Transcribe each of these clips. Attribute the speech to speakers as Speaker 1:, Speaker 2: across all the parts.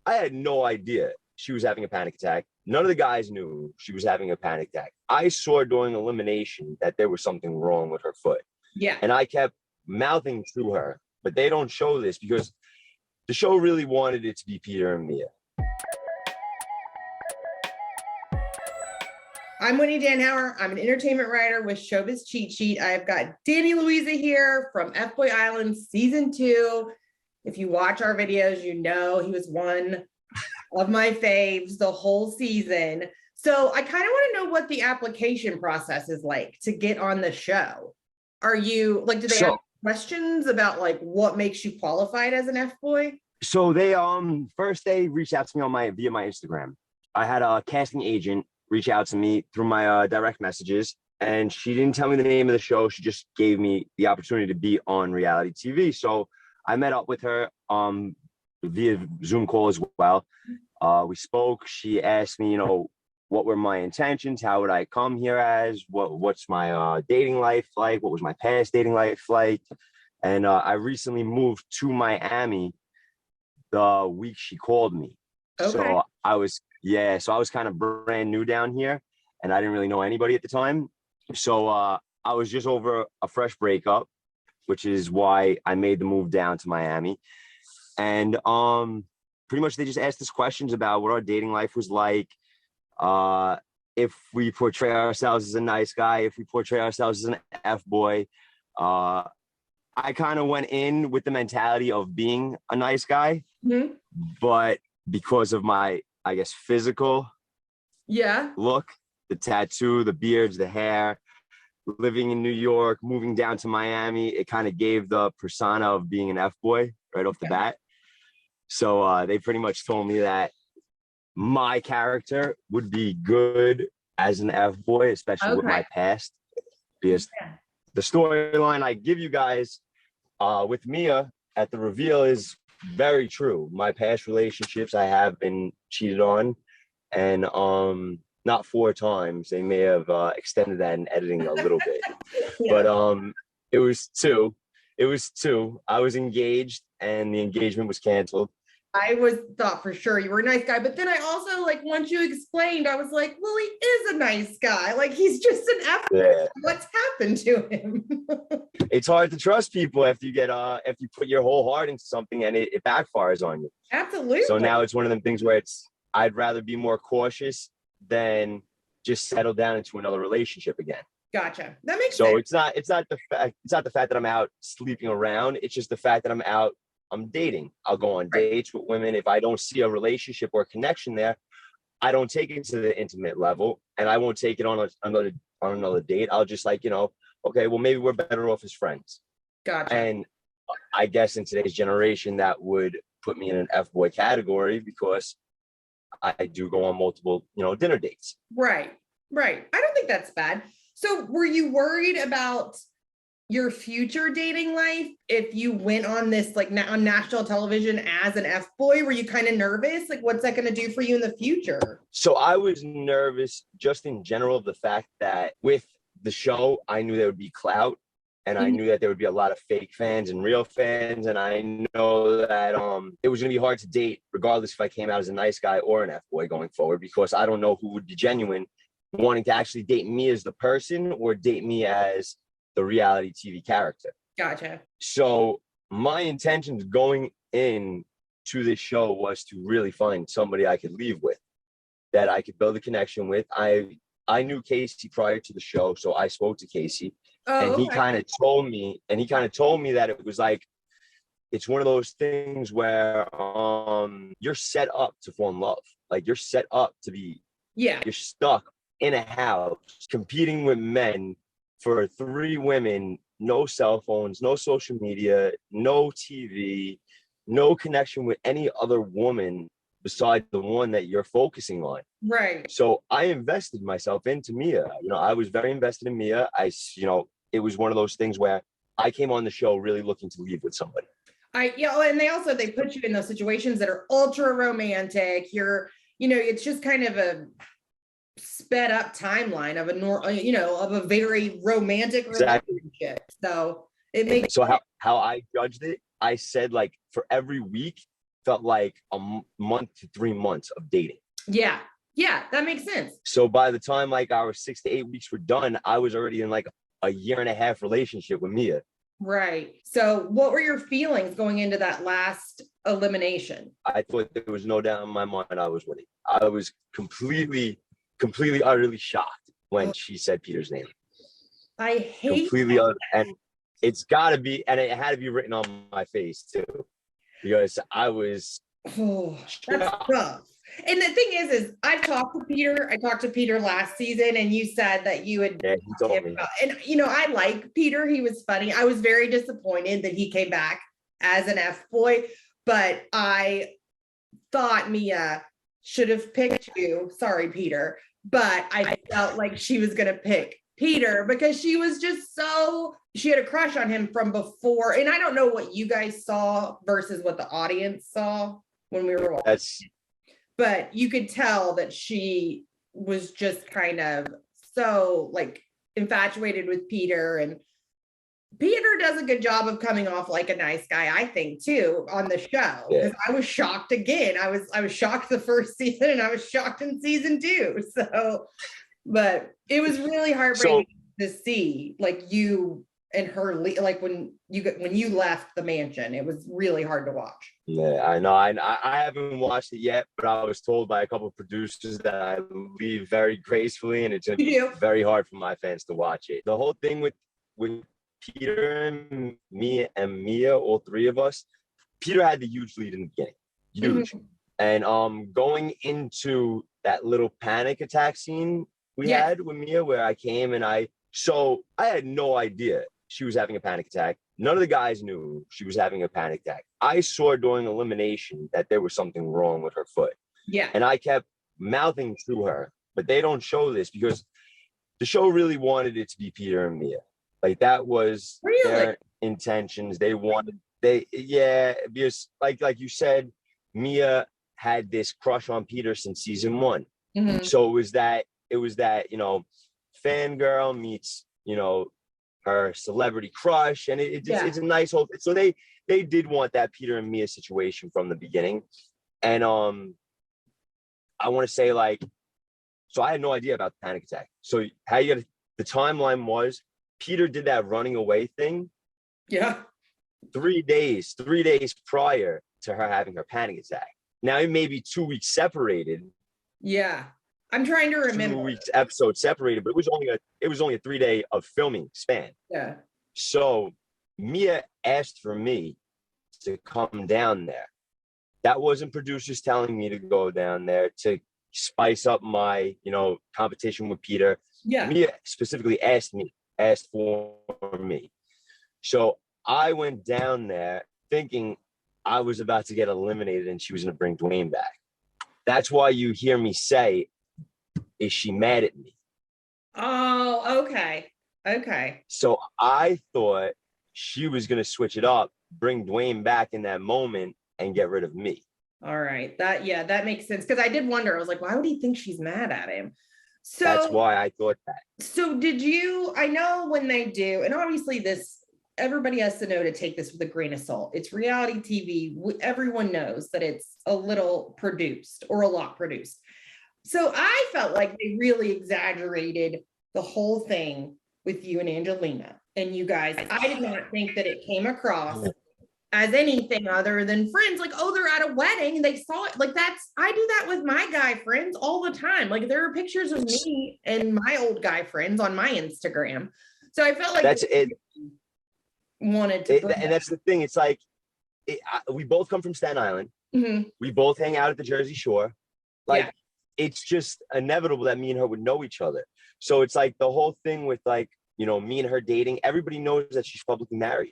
Speaker 1: I had no idea she was having a panic attack. None of the guys knew she was having a panic attack. I saw during elimination that there was something wrong with her foot.
Speaker 2: Yeah.
Speaker 1: And I kept mouthing to her, but they don't show this because the show really wanted it to be Peter and Mia.
Speaker 2: I'm Winnie Danhauer. I'm an entertainment writer with Showbiz Cheat Sheet. I've got Danny Louisa here from FBoy Island season 2. If you watch our videos, you know he was one of my faves the whole season. So I kind of want to know what the application process is like to get on the show. Are you like, do they have questions about like what makes you qualified as an F-boy?
Speaker 1: So they first they reached out to me on via my Instagram. I had a casting agent reach out to me through my direct messages, and she didn't tell me the name of the show. She just gave me the opportunity to be on reality TV. So I met up with her via Zoom call as well. We spoke. She asked me, what were my intentions? How would I come here as? What's my dating life like? What was my past dating life like? And I recently moved to Miami the week she called me.
Speaker 2: Okay.
Speaker 1: So I was kind of brand new down here, and I didn't really know anybody at the time. So I was just over a fresh breakup, which is why I made the move down to Miami. And pretty much they just asked us questions about what our dating life was like, if we portray ourselves as a nice guy, if we portray ourselves as an F-boy. I kind of went in with the mentality of being a nice guy, but because of my, I guess, physical look, the tattoo, the beards, the hair, living in New York, moving down to Miami, it kind of gave the persona of being an F-boy right off the bat. So they pretty much told me that my character would be good as an F-boy, especially with my past, because the storyline I give you guys with Mia at the reveal is very true. My past relationships, I have been cheated on, and not 4 times. They may have extended that in editing a little bit, but it was 2. It was 2. I was engaged, and the engagement was canceled.
Speaker 2: I thought for sure you were a nice guy, but then I also, like, once you explained, I was like, well, he is a nice guy. Like, he's just an F-boy. Yeah. What's happened to him?
Speaker 1: It's hard to trust people if you put your whole heart into something and it backfires on you.
Speaker 2: Absolutely.
Speaker 1: So now it's one of them things where I'd rather be more cautious than just settle down into another relationship again.
Speaker 2: Gotcha. That makes sense.
Speaker 1: So it's not the fact that I'm out sleeping around. It's just the fact that I'm dating. I'll go on dates with women. If I don't see a relationship or a connection there, I don't take it to the intimate level, and I won't take it on another date. I'll just okay, well, maybe we're better off as friends.
Speaker 2: Gotcha.
Speaker 1: And I guess in today's generation, that would put me in an F-boy category because I do go on multiple, dinner dates.
Speaker 2: Right. I don't think that's bad. So were you worried about your future dating life if you went on this, like, on national television as an F-boy? Were you kind of nervous? Like, what's that going to do for you in the future?
Speaker 1: So I was nervous just in general of the fact that with the show, I knew there would be clout, and I knew that there would be a lot of fake fans and real fans. And I know that it was going to be hard to date regardless if I came out as a nice guy or an F-boy going forward, because I don't know who would be genuine wanting to actually date me as the person or date me as the reality TV character.
Speaker 2: Gotcha. So
Speaker 1: my intentions going in to this show was to really find somebody I could leave with, that I could build a connection with. I knew Casey prior to the show, so I spoke to Casey, and he kind of told me that it was like, it's one of those things where you're set up to fall in love. Like, you're set up to be, you're stuck in a house competing with men for 3 women, no cell phones, no social media, no TV, no connection with any other woman besides the one that you're focusing on.
Speaker 2: Right.
Speaker 1: So I invested myself into Mia. I was very invested in Mia. It was one of those things where I came on the show really looking to leave with somebody.
Speaker 2: And they put you in those situations that are ultra romantic. It's just kind of a sped up timeline of a very romantic relationship. So it makes
Speaker 1: how I judged it, I said, like, for every week felt like a month to 3 months of dating.
Speaker 2: Yeah. Yeah, that makes sense.
Speaker 1: So by the time like our 6 to 8 weeks were done, I was already in like a 1.5 year relationship with Mia.
Speaker 2: Right. So what were your feelings going into that last elimination?
Speaker 1: I thought there was no doubt in my mind I was winning. I was completely, utterly shocked when she said Peter's name.
Speaker 2: I hate
Speaker 1: and it's got to be, and it had to be written on my face too, because I was.
Speaker 2: Oh, that's tough. And the thing is I've talked to Peter. I talked to Peter last season, and you said that you had.
Speaker 1: Yeah, he told me.
Speaker 2: And you know, I like Peter. He was funny. I was very disappointed that he came back as an F-boy, but I thought Mia should have picked you. Sorry, Peter, but I felt like she was going to pick Peter because she was just she had a crush on him from before. And I don't know what you guys saw versus what the audience saw when we were watching. But you could tell that she was just kind of so like infatuated with Peter, and Peter does a good job of coming off like a nice guy, I think, too, on the show. Because I was shocked again. I was shocked the first season, and I was shocked in season 2. So, but it was really heartbreaking to see, like, you and her, like when you left the mansion. It was really hard to watch.
Speaker 1: Yeah, I know. I haven't watched it yet, but I was told by a couple of producers that I leave very gracefully, and it's gonna be very hard for my fans to watch it. The whole thing with Peter and me and Mia, all three of us, Peter had the huge lead in the beginning, huge. And going into that little panic attack scene we had with Mia, where I came and I had no idea she was having a panic attack. None of the guys knew she was having a panic attack. I saw during elimination that there was something wrong with her foot. Yeah. And I kept mouthing to her, but they don't show this because the show really wanted it to be Peter and Mia. Like that was their intentions. Because like you said, Mia had this crush on Peter since season 1. So it was that, you know, fangirl meets, you know, her celebrity crush, and it's a nice whole. So they did want that Peter and Mia situation from the beginning, and I want to say like, so I had no idea about the panic attack. So how you got the timeline was Peter did that running away thing. Yeah. 3 days prior to her having her panic attack. Now it may be 2 weeks separated. Yeah. I'm trying to remember. 2 weeks episode separated, but it was only a 3 day of filming span. Yeah. So Mia asked for me to come down there. That wasn't producers telling me to go down there to spice up my, you know, competition with Peter. Yeah. Mia specifically asked for me. So I went down there thinking I was about to get eliminated and she was going to bring Dwayne back. That's why you hear me say, is she mad at me? Oh, okay. Okay. So I thought she was going to switch it up, bring Dwayne back in that moment and get rid of me. All right. That makes sense. Because I did wonder, I was like, why would he think she's mad at him? So that's why I thought that. So I know when they do, and obviously everybody has to know to take this with a grain of salt. It's reality TV. Everyone knows that it's a little produced or a lot produced. So I felt like they really exaggerated the whole thing with you and Angelina and you guys. I did not think that it came across as anything other than friends. Like, oh, they're at a wedding and they saw it. Like I do that with my guy friends all the time. Like there are pictures of me and my old guy friends on my Instagram. So I felt like that's it. Wanted to, and that's the thing. It's like we both come from Staten Island. We both hang out at the Jersey Shore. Like it's just inevitable that me and her would know each other. So it's like the whole thing with like, you know, me and her dating. Everybody knows that she's publicly married.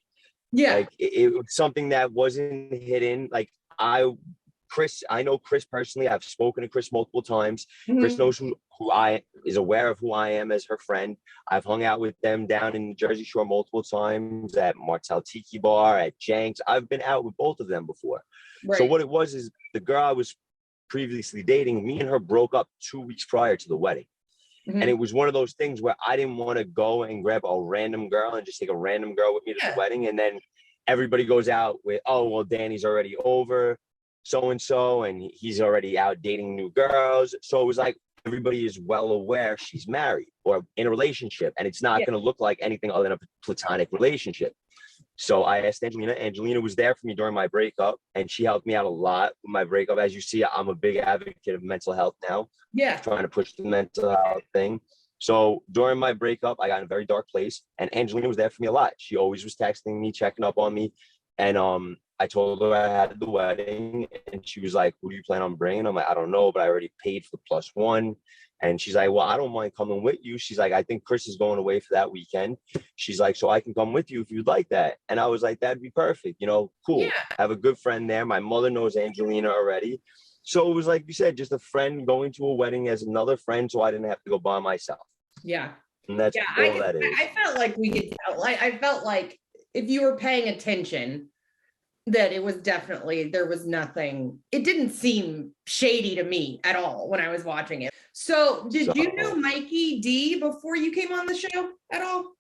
Speaker 1: Yeah, like it was something that wasn't hidden. Like I know Chris personally. I've spoken to Chris multiple times. Chris knows who is aware of who I am as her friend. I've hung out with them down in the Jersey Shore multiple times at Martel Tiki Bar, at Jenks. I've been out with both of them before. Right. So what it was is the girl I was previously dating, me and her broke up 2 weeks prior to the wedding. And it was one of those things where I didn't want to go and grab a random girl and just take a random girl with me to the wedding. And then everybody goes out with, oh, well, Danny's already over. so-and-so, and he's already out dating new girls. So it was like everybody is well aware she's married or in a relationship, and it's not going to look like anything other than a platonic relationship. So I asked Angelina. Angelina was there for me during my breakup, and she helped me out a lot with my breakup. As you see, I'm a big advocate of mental health now.
Speaker 2: Yeah.
Speaker 1: Trying to push the mental health thing. So during my breakup, I got in a very dark place, and Angelina was there for me a lot. She always was texting me, checking up on me. And I told her I had the wedding, and she was like, "Who do you plan on bringing?" I'm like, "I don't know, but I already paid for the +1." And she's like, "Well, I don't mind coming with you." She's like, "I think Chris is going away for that weekend." She's like, "So I can come with you if you'd like that." And I was like, "That'd be perfect. You know, cool.
Speaker 2: Yeah.
Speaker 1: Have a good friend there. My mother knows Angelina already." So it was like you said, just a friend going to a wedding as another friend, so I didn't have to go by myself.
Speaker 2: Yeah.
Speaker 1: And that's all that is.
Speaker 2: I felt like we could tell. I felt like if you were paying attention, that it was definitely, there was nothing, it didn't seem shady to me at all when I was watching it. So did you know Mikey D before you came on the show at all?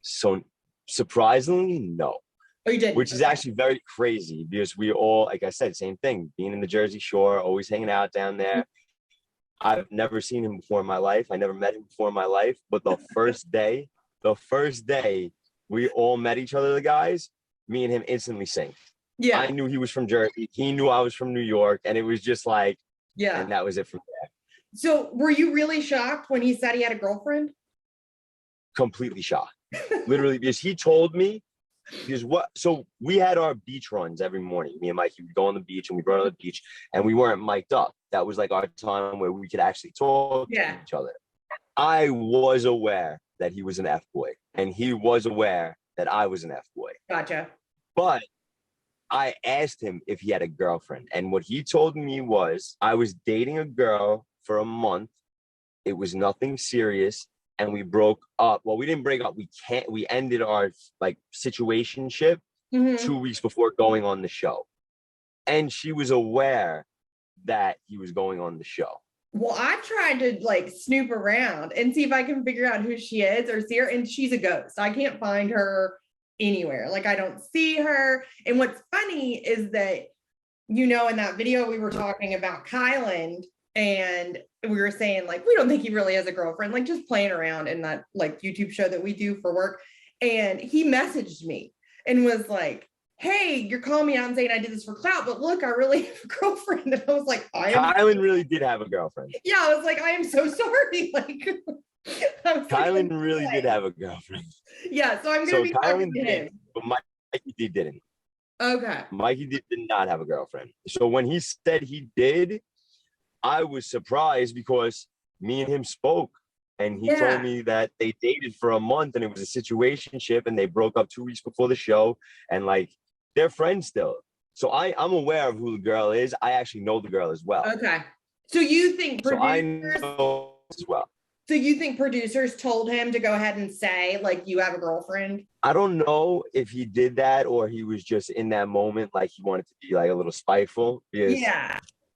Speaker 1: So surprisingly, no.
Speaker 2: Oh, you did?
Speaker 1: Which is actually very crazy because we all, like I said, same thing, being in the Jersey Shore, always hanging out down there. I've never seen him before in my life. I never met him before in my life. But the first day we all met each other, the guys, me and him instantly synced.
Speaker 2: Yeah.
Speaker 1: I knew he was from Jersey. He knew I was from New York. And it was just like,
Speaker 2: yeah.
Speaker 1: And that was it from there.
Speaker 2: So were you really shocked when he said he had a girlfriend?
Speaker 1: Completely shocked. Literally, because he told me, so we had our beach runs every morning. Me and Mikey would go on the beach and we'd run on the beach, and we weren't mic'd up. That was like our time where we could actually talk to each other. I was aware that he was an F-boy, and he was aware that I was an F-boy.
Speaker 2: Gotcha.
Speaker 1: But I asked him if he had a girlfriend, and what he told me was I was dating a girl for a month. It was nothing serious. And we broke up. Well, we didn't break up. We ended our like situationship 2 weeks before going on the show. And she was aware that he was going on the show.
Speaker 2: Well, I've tried to like snoop around and see if I can figure out who she is or see her. And she's a ghost. I can't find her anywhere. Like I don't see her. And what's funny is that, you know, in that video we were talking about Kyland, and we were saying like, we don't think he really has a girlfriend, like just playing around in that like YouTube show that we do for work. And he messaged me and was like, "Hey, you're calling me out and saying I did this for clout, but look, I really have a girlfriend." And I was like,
Speaker 1: Kylan really did have a girlfriend.
Speaker 2: Yeah, I was like, I am so sorry. Like,
Speaker 1: Kylan really did have a girlfriend.
Speaker 2: Yeah, so I'm gonna be talking to him.
Speaker 1: But Mikey D didn't.
Speaker 2: Okay.
Speaker 1: Mikey D did not have a girlfriend. So when he said he did, I was surprised because me and him spoke, and he told me that they dated for a month and it was a situationship, and they broke up 2 weeks before the show, and like they're friends still. So I'm aware of who the girl is. I actually know the girl as well.
Speaker 2: Okay. So you think producers,
Speaker 1: I know as well.
Speaker 2: So you think producers told him to go ahead and say like you have a girlfriend?
Speaker 1: I don't know if he did that or he was just in that moment like he wanted to be like a little spiteful. Because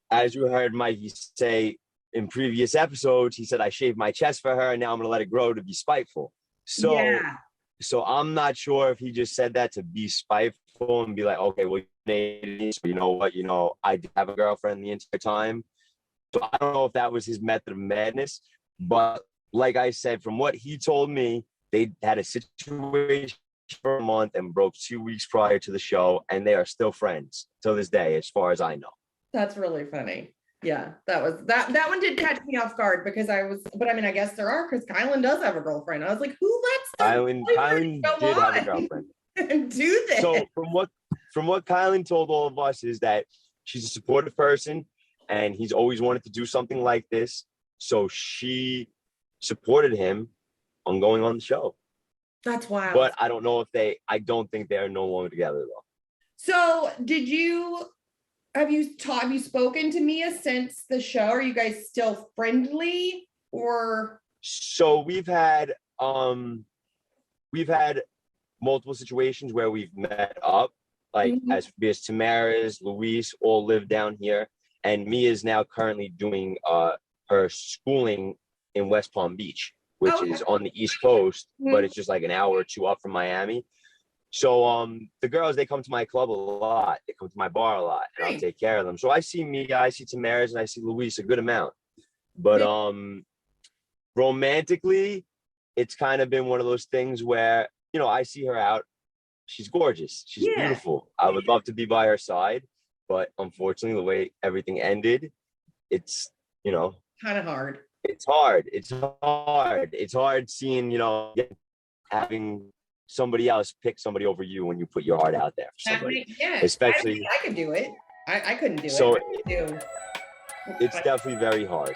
Speaker 1: as you heard Mikey say in previous episodes, he said, "I shaved my chest for her and now I'm gonna let it grow to be spiteful." So so I'm not sure if he just said that to be spiteful and be like, "Okay, well, you know what, you know, I did have a girlfriend the entire time." So I don't know if that was his method of madness, but like I said, from what he told me, they had a situation for a month and broke 2 weeks prior to the show, and they are still friends to this day, as far as I know.
Speaker 2: That's really funny. Yeah, that one did catch me off guard because but I mean, I guess there are, because Kylan does have a girlfriend. I was like, who lets
Speaker 1: Kylan did have a girlfriend
Speaker 2: and do this?
Speaker 1: So from what Kylan told all of us is that she's a supportive person, and he's always wanted to do something like this. So she supported him on going on the show.
Speaker 2: That's wild.
Speaker 1: But I don't know if I don't think they're no longer together though.
Speaker 2: So have you spoken to Mia since the show? Are you guys still friendly or?
Speaker 1: So we've had multiple situations where we've met up, like because Tamara's, Luis all live down here, and Mia's now currently doing her schooling in West Palm Beach, which is on the East Coast, but it's just like an hour or two up from Miami. So the girls, they come to my club a lot. They come to my bar a lot, and I'll take care of them. So I see Mia, I see Tamaris, and I see Luis a good amount. But romantically, it's kind of been one of those things where, you know, I see her out. She's gorgeous. She's beautiful. I would love to be by her side, but unfortunately, the way everything ended, it's, you know,
Speaker 2: kind of hard.
Speaker 1: It's hard. It's hard. It's hard seeing, you know, having somebody else pick somebody over you when you put your heart out there for somebody. Especially,
Speaker 2: I could do it. I couldn't do
Speaker 1: so
Speaker 2: it.
Speaker 1: it's definitely very hard.